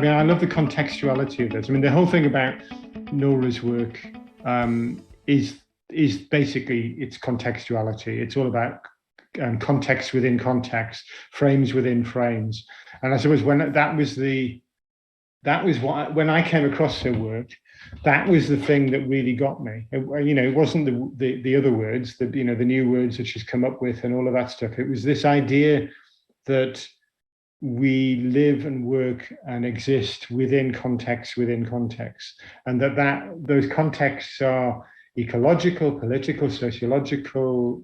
mean, I love the contextuality of this. I mean, the whole thing about Nora's work is basically it's contextuality. It's all about context within context, frames within frames. And I suppose when when I came across her work, that was the thing that really got me. It wasn't the other words, the new words that she's come up with and all of that stuff. It was this idea that we live and work and exist within context, and that those contexts are ecological, political, sociological,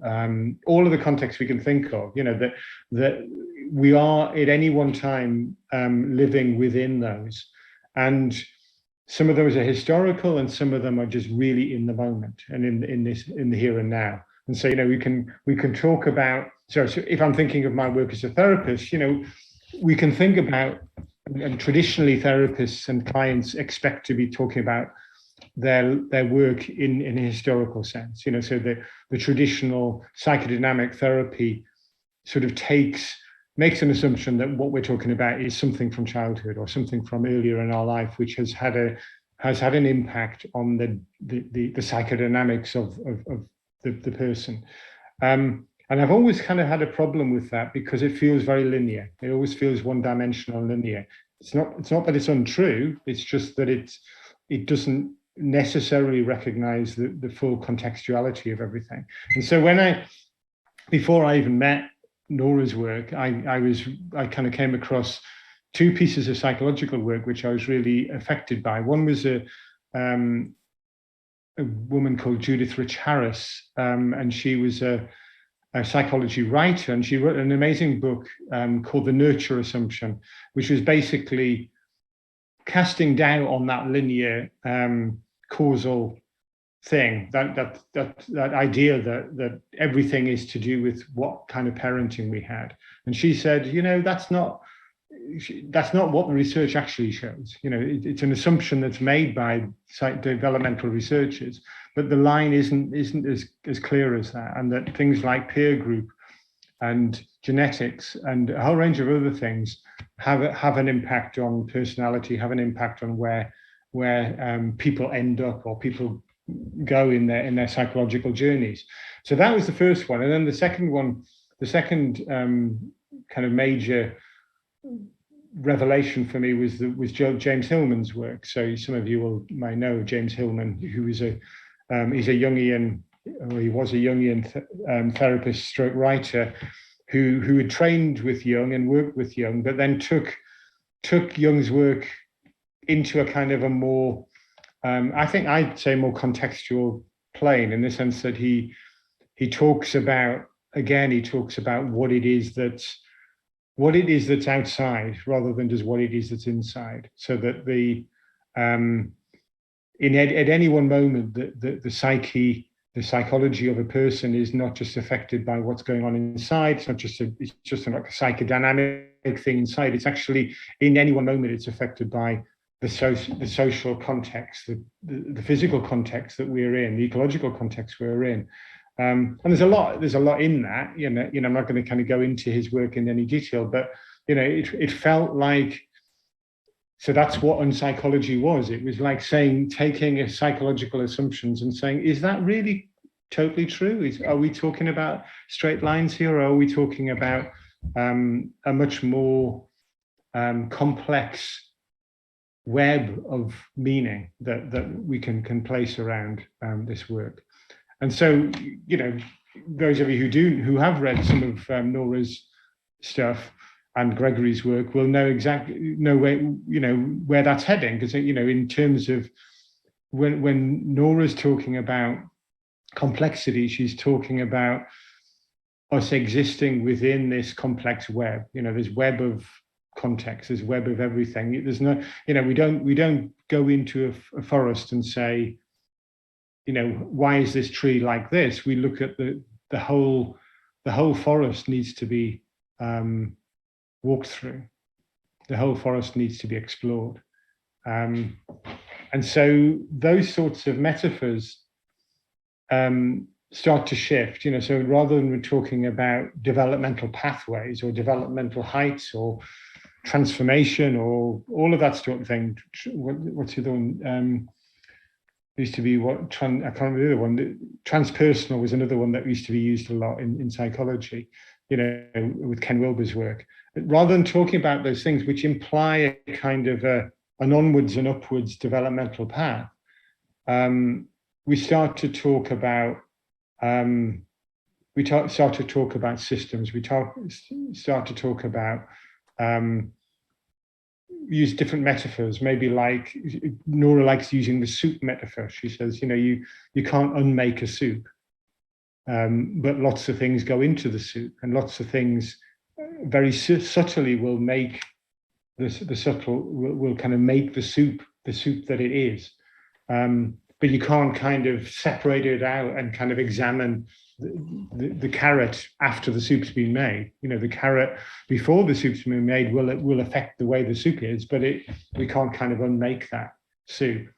all of the contexts we can think of. That we are at any one time living within those, and some of those are historical, and some of them are just really in the moment and in the here and now. And so we can talk about. So if I'm thinking of my work as a therapist, we can think about, and traditionally therapists and clients expect to be talking about their work in a historical sense. So the traditional psychodynamic therapy sort of makes an assumption that what we're talking about is something from childhood or something from earlier in our life, which has had an impact on the psychodynamics of the person. And I've always kind of had a problem with that because it feels very linear. It always feels one-dimensional and linear. It's not that it's untrue. It's just that it doesn't necessarily recognize the full contextuality of everything. And so before I even met Nora's work, I kind of came across two pieces of psychological work which I was really affected by. One was a woman called Judith Harris, and she was a psychology writer, and she wrote an amazing book called The Nurture Assumption, which was basically casting doubt on that linear causal thing, that idea that everything is to do with what kind of parenting we had. And she said, that's not what the research actually shows. It's an assumption that's made by developmental researchers, but the line isn't as clear as that, and that things like peer group and genetics and a whole range of other things have an impact on personality, have an impact on where people end up or people go in their psychological journeys. So that was the first one, and then the second kind of major revelation for me was James Hillman's work. So some of you might know James Hillman, who is he's a Jungian, or he was a Jungian therapist stroke writer who had trained with Jung and worked with Jung, but then took Jung's work into a kind of a more, I think I'd say more contextual plane, in the sense that he talks about what it is that's outside rather than just what it is that's inside. So that at any one moment, the psychology of a person is not just affected by what's going on inside. It's just like a psychodynamic thing inside. It's actually, in any one moment, it's affected by the social context, the physical context that we're in, the ecological context we're in. And there's a lot in that. I'm not going to kind of go into his work in any detail, but it felt like, so that's what Unpsychology was. It was like taking psychological assumptions and saying, is that really totally true? Are we talking about straight lines here, or are we talking about a much more complex web of meaning that we can place around this work? And so, those of you who have read some of Nora's stuff and Gregory's work will know where that's heading, because in terms of when Nora's talking about complexity, she's talking about us existing within this complex web. This web of context, this web of everything. There's no, we don't go into a forest and say, why is this tree like this? We look at the whole forest needs to be walked through. The whole forest needs to be explored. And so those sorts of metaphors start to shift, so rather than we're talking about developmental pathways or developmental heights or transformation, or all of that sort of thing. What's the other one? Used to be I can't remember the other one. Transpersonal was another one that used to be used a lot in psychology, with Ken Wilber's work. Rather than talking about those things which imply a kind of an onwards and upwards developmental path, we start to talk about systems. We start to talk about use different metaphors. Maybe like Nora likes using the soup metaphor. She says, you can't unmake a soup, but lots of things go into the soup, and lots of things very subtly will make will kind of make the soup that it is. But you can't kind of separate it out and kind of examine the carrot after the soup's been made. The carrot before the soup's been made will affect the way the soup is, but we can't kind of unmake that soup.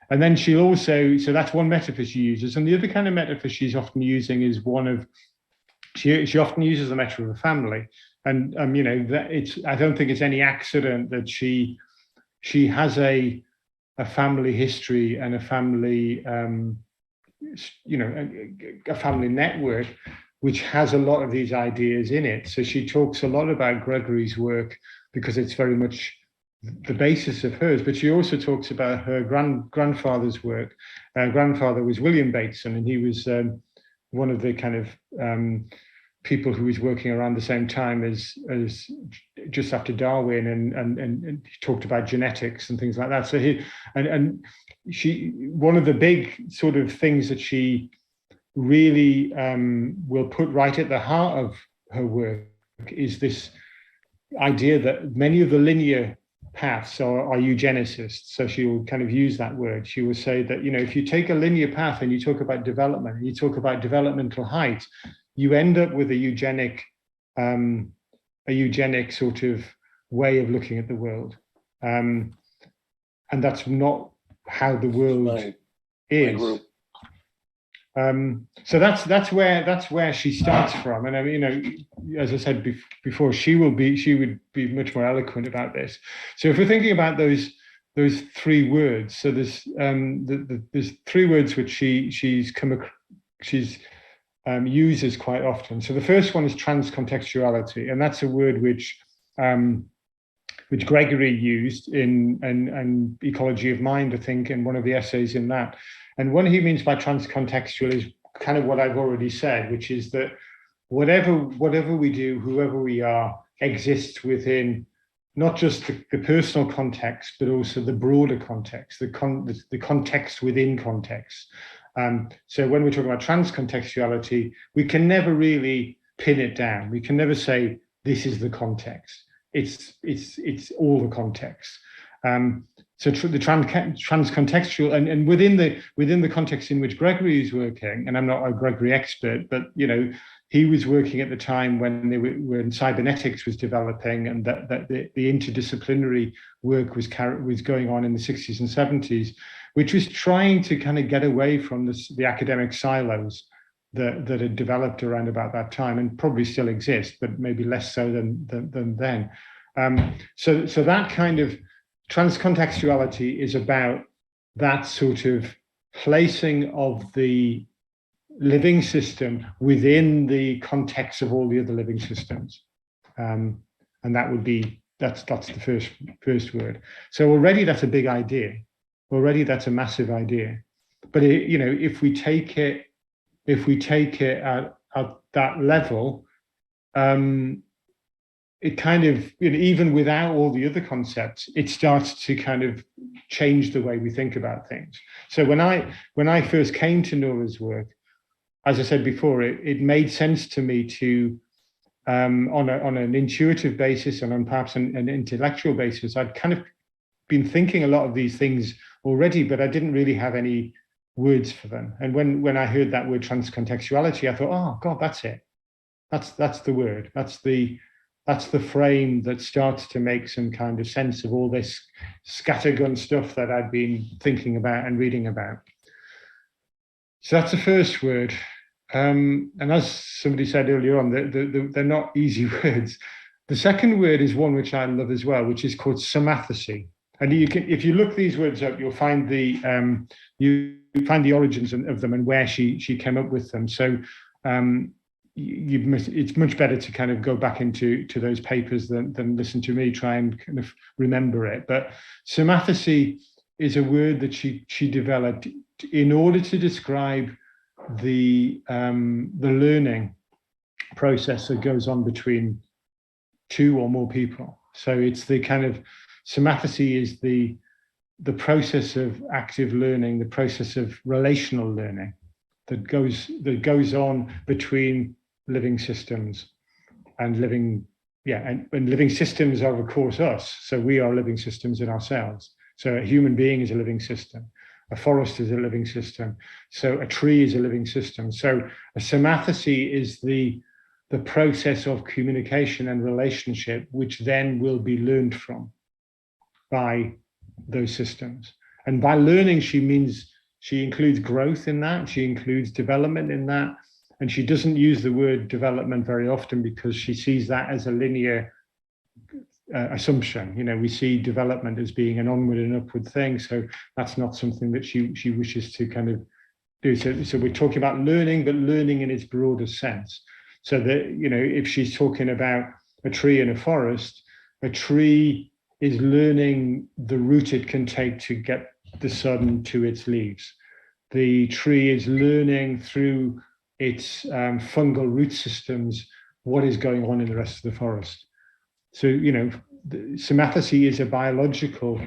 And then she'll also, so that's one metaphor she uses. And the other kind of metaphor she's often using is she often uses the metaphor of a family. And that I don't think it's any accident that she has a family history and a family a family network which has a lot of these ideas in it. So she talks a lot about Gregory's work because it's very much the basis of hers, but she also talks about her grandfather's work. Grandfather was William Bateson, and he was one of the kind of people who was working around the same time as just after Darwin, and he talked about genetics and things like that. So one of the big sort of things that she really will put right at the heart of her work is this idea that many of the linear paths are eugenicists. So she will kind of use that word. She will say that, if you take a linear path and you talk about development, and you talk about developmental height, you end up with a eugenic sort of way of looking at the world. And that's not how the world is. So that's where she starts from. And as I said before, she would be much more eloquent about this. So if we're thinking about those three words, so there's three words which she uses quite often. So the first one is transcontextuality, and that's a word which Gregory used in Ecology of Mind, I think, in one of the essays in that. And what he means by transcontextual is kind of what I've already said, which is that whatever we do, whoever we are, exists within not just the personal context, but also the broader context, the context within context. So when we're talking about transcontextuality, we can never really pin it down. We can never say this is the context. It's all the context. So the transcontextual, and within the context in which Gregory is working, and I'm not a Gregory expert, but he was working at the time when cybernetics was developing, and that the interdisciplinary work was going on in the 60s and 70s, which was trying to kind of get away from the academic silos that had developed around about that time, and probably still exist, but maybe less so than then. So that kind of transcontextuality is about that sort of placing of the living system within the context of all the other living systems, and that's the first word. So already that's a big idea. Already that's a massive idea. But if we take it at that level, it kind of, even without all the other concepts, it starts to kind of change the way we think about things. So when I first came to Nora's work, as I said before, it made sense to me to, on an intuitive basis and on perhaps an intellectual basis, I'd kind of been thinking a lot of these things already, but I didn't really have any words for them. And when I heard that word transcontextuality, I thought, oh God, that's it. That's the word. That's the frame that starts to make some kind of sense of all this scattergun stuff that I'd been thinking about and reading about. So that's the first word. And as somebody said earlier on, they're not easy words. The second word is one which I love as well, which is called symmathesy. And you can, if you look these words up, you'll find you find the origins of them and where she came up with them. So it's much better to kind of go back into those papers than listen to me try and kind of remember it. But symmathesy is a word that she developed in order to describe the learning process that goes on between two or more people. So it's the kind of symmathesy is the process of active learning, the process of relational learning that goes on between living systems and living systems are of course us. So we are living systems in ourselves. So a human being is a living system. A forest is a living system. So a tree is a living system. So a symmathesy is the process of communication and relationship, which then will be learned from by those systems. And by learning, she includes growth in that, she includes development in that, and she doesn't use the word development very often because she sees that as a linear assumption. You know, we see development as being an onward and upward thing, so that's not something that she wishes to kind of do. So we're talking about learning, but learning in its broader sense. So that, you know, if she's talking about a tree in a forest, a tree is learning the route it can take to get the sun to its leaves. The tree is learning through its fungal root systems what is going on in the rest of the forest. So, you know, symmathesy is a biological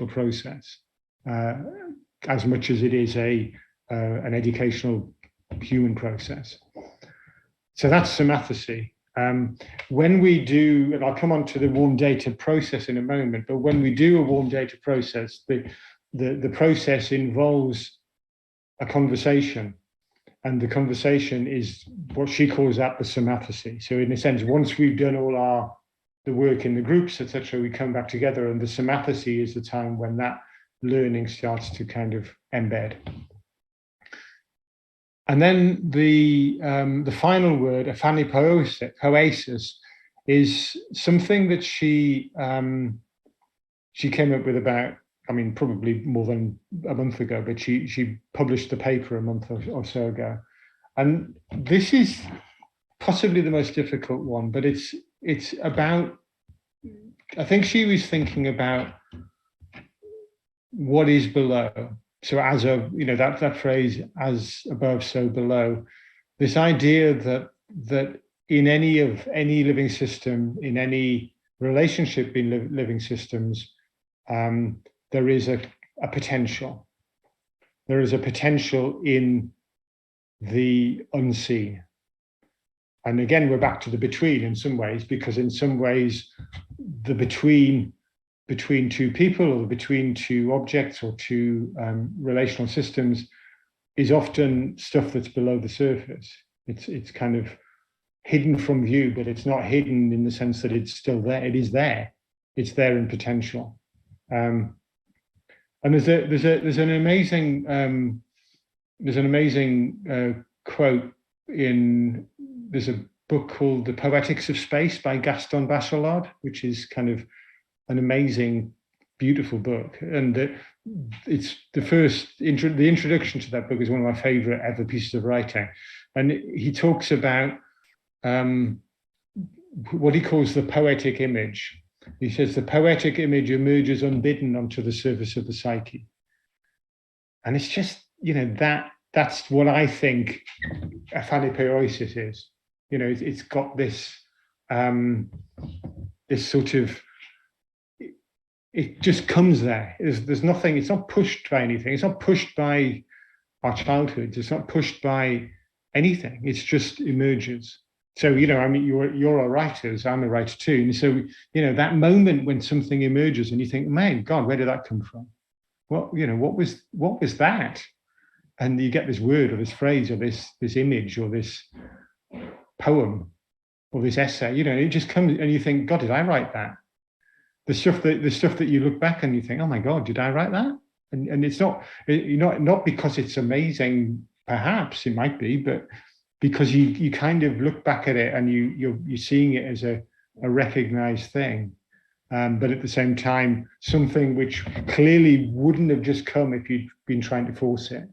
process as much as it is an educational human process. So that's symmathesy. When we do, and I'll come on to the warm data process in a moment, but when we do a warm data process, the process involves a conversation, and the conversation is what she calls that the symmathesy. So in a sense, once we've done all the work in the groups, etc., we come back together, and the symmathesy is the time when that learning starts to kind of embed. And then the final word, aphanipoeisis, is something that she came up with about, I mean, probably more than a month ago, but she published the paper a month or so ago. And this is possibly the most difficult one, but it's about, I think she was thinking about what is below. So as that phrase, as above, so below, this idea that in any living system, in any relationship in living systems, there is a potential. There is a potential in the unseen. And again, we're back to the between in some ways, because in some ways, the between two people or between two objects or two relational systems is often stuff that's below the surface. It's kind of hidden from view, but it's not hidden in the sense that it's still there. It is there. It's there in potential. And there's an amazing quote in, there's a book called The Poetics of Space by Gaston Bachelard, which is kind of an amazing, beautiful book. And it's the introduction to that book is one of my favorite ever pieces of writing. And he talks about what he calls the poetic image. He says the poetic image emerges unbidden onto the surface of the psyche. And it's just, you know, that's what I think aphanipoeisis is. You know, it's got this this sort of, it just comes there. There's nothing, it's not pushed by anything. It's not pushed by our childhoods. It's not pushed by anything. It's just emerges. So, you know, I mean, you're a writer, I'm a writer too. And so, you know, that moment when something emerges and you think, man, God, where did that come from? Well, you know, what was that? And you get this word or this phrase or this image or this poem or this essay, you know, it just comes and you think, God, did I write that? The stuff that you look back and you think, oh my God, did I write that? And it's not because it's amazing, perhaps it might be, but because you kind of look back at it and you're seeing it as a recognized thing. But at the same time, something which clearly wouldn't have just come if you'd been trying to force it.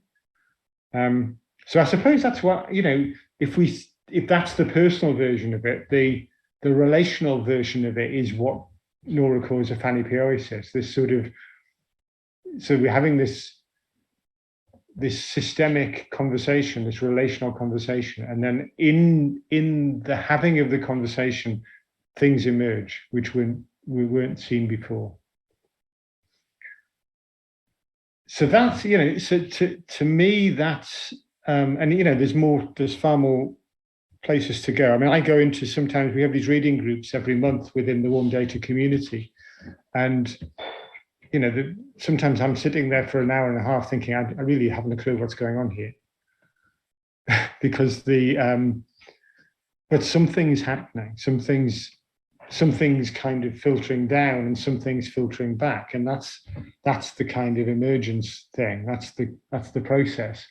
So I suppose that's what, if that's the personal version of it, the relational version of it is what Nora calls aphanipoeisis. This sort of, so we're having this systemic conversation, this relational conversation, and then in the having of the conversation, things emerge which we weren't seen before. So that's, so to me, that's, and there's far more places to go. I mean, I go into, sometimes we have these reading groups every month within the warm data community, and sometimes I'm sitting there for an hour and a half thinking I really haven't a clue what's going on here, because but something's happening, something's kind of filtering down and something's filtering back, and that's the kind of emergence thing. That's the process.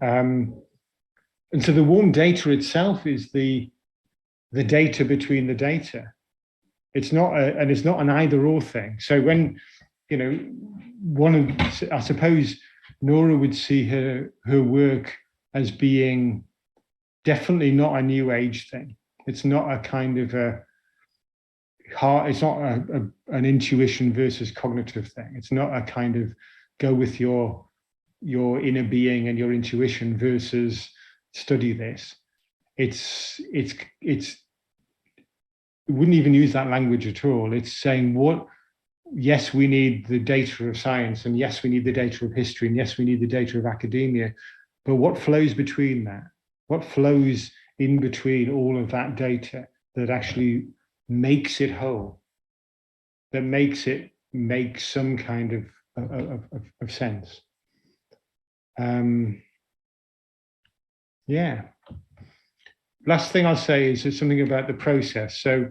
And so the warm data itself is the data between the data. It's not an either or thing. So when I suppose Nora would see her work as being definitely not a new age thing. It's not a kind of it's not an intuition versus cognitive thing. It's not a kind of go with your inner being and your intuition versus study this. It wouldn't even use that language at all. It's saying yes, we need the data of science, and yes, we need the data of history, and yes, we need the data of academia, but what flows between that? What flows in between all of that data that actually makes it whole, that makes it make some kind of sense? Yeah. Last thing I'll say is something about the process. So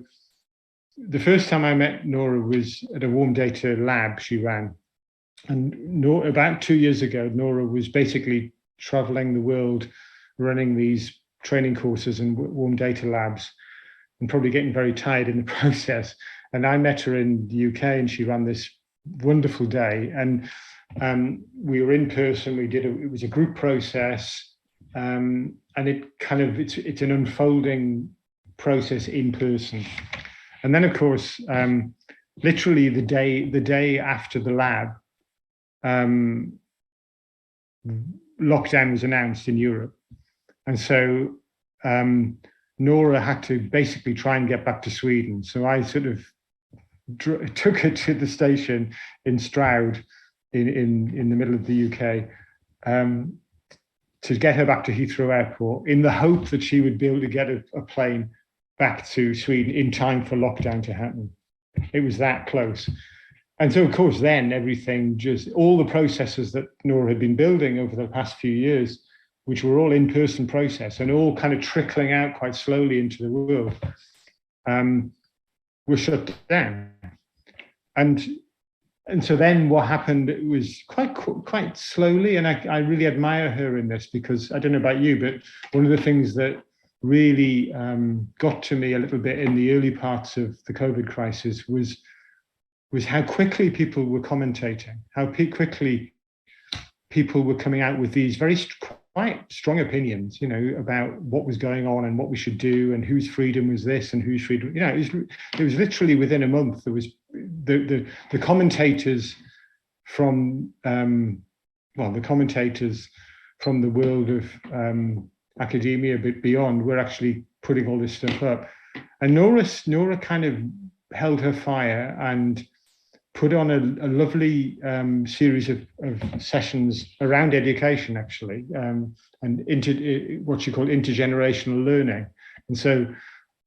the first time I met Nora was at a warm data lab she ran. And about 2 years ago, Nora was basically traveling the world, running these training courses and warm data labs, and probably getting very tired in the process. And I met her in the UK, and she ran this wonderful day. And we were in person. It was a group process, and it's an unfolding process in person. And then, of course, literally the day after the lab, lockdown was announced in Europe, and so Nora had to basically try and get back to Sweden. So I sort of took her to the station in Stroud, in the middle of the UK, to get her back to Heathrow Airport, in the hope that she would be able to get a plane back to Sweden in time for lockdown to happen. It was that close. And so, of course, then everything, all the processes that Nora had been building over the past few years, which were all in-person process and all kind of trickling out quite slowly into the world, were shut down. And so then what happened, it was quite slowly, and I really admire her in this, because I don't know about you, but one of the things that really got to me a little bit in the early parts of the COVID crisis was how quickly people were commentating, how quickly people were coming out with these quite strong opinions, about what was going on and what we should do and whose freedom was this and whose freedom. It was literally within a month. There was the commentators from the commentators from the world of academia, but beyond, were actually putting all this stuff up. And Nora kind of held her fire and put on a lovely series of sessions around education, actually, and what she called intergenerational learning.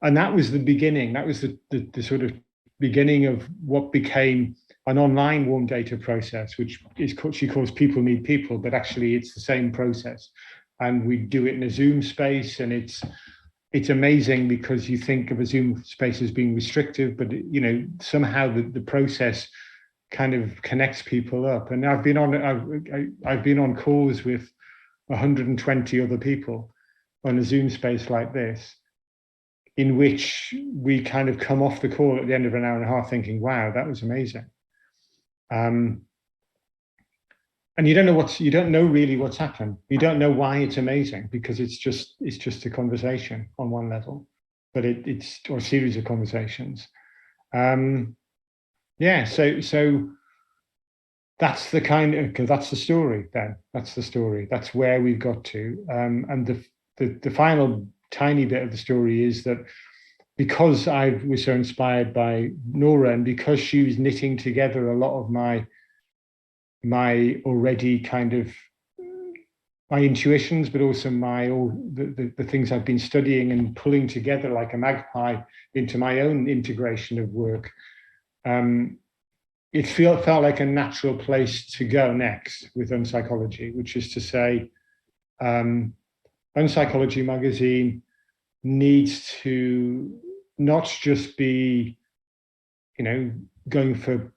And that was the beginning. That was the sort of beginning of what became an online warm data process, which she calls People Need People, but actually it's the same process. And we do it in a Zoom space, and it's amazing because you think of a Zoom space as being restrictive, but somehow the process kind of connects people up. And I've been on calls with 120 other people on a Zoom space like this, in which we kind of come off the call at the end of an hour and a half thinking, wow, that was amazing. And you don't know really what's happened. You don't know why it's amazing, because it's just a conversation on one level, but it's or a series of conversations. Yeah, so that's the that's the story. Then that's the story. That's where we've got to. And the final tiny bit of the story is that because I was so inspired by Nora, and because she was knitting together a lot of my already kind of my intuitions, but also the things I've been studying and pulling together like a magpie into my own integration of work. It felt like a natural place to go next with Unpsychology, which is to say, Unpsychology magazine needs to not just be, going for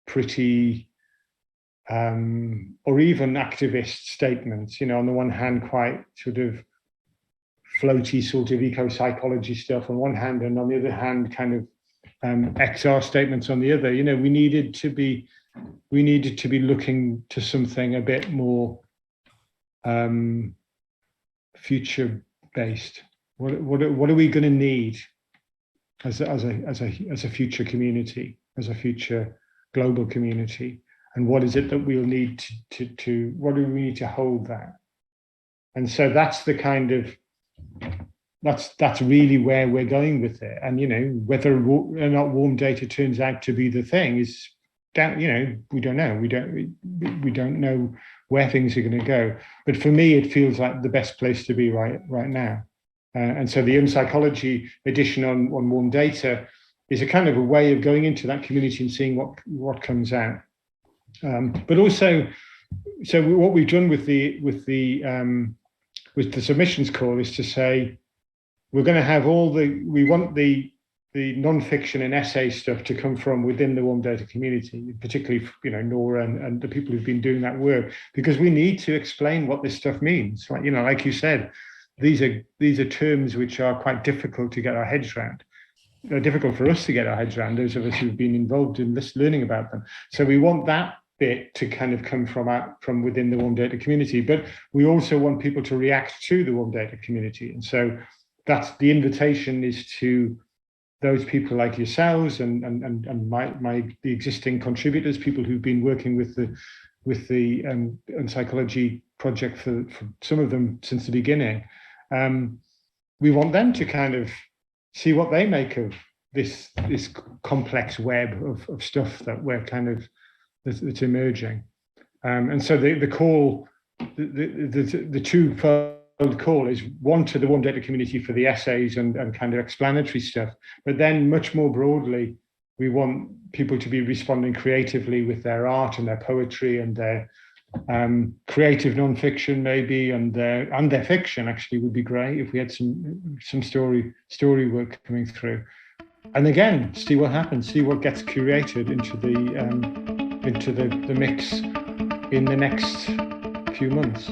pretty or even activist statements, on the one hand, quite sort of floaty sort of eco-psychology stuff on one hand, and on the other hand, kind of XR statements on the other. We needed to be looking to something a bit more future based. What are we going to need as a future community, as a future global community, and what is it that we'll need to what do we need to hold that? And so that's the kind of that's really where we're going with it. And whether or not warm data turns out to be the thing is that we don't know. We don't know where things are going to go. But for me, it feels like the best place to be right now. And so the Unpsychology edition on warm data is a kind of a way of going into that community and seeing what comes out. But also, so what we've done with the submissions call is to say, we're going to have we want the non-fiction and essay stuff to come from within the warm data community, particularly, Nora and the people who've been doing that work, because we need to explain what this stuff means. Right? Like you said, these are terms which are quite difficult to get our heads around. They're difficult for us to get our heads around, those of us who've been involved in this learning about them. So we want that bit to kind of come from within the warm data community, but we also want people to react to the warm data community. And so that's the invitation, is to those people like yourselves and the existing contributors, people who've been working with the Unpsychology project for some of them since the beginning. We want them to kind of see what they make of this complex web of stuff that we're kind of that's emerging. And so the call, the twofold call is one to the warm data community for the essays and kind of explanatory stuff, but then much more broadly, we want people to be responding creatively with their art and their poetry and their creative non-fiction maybe, and their fiction actually would be great if we had some story work coming through. And again, see what happens, see what gets curated into the mix in the next few months.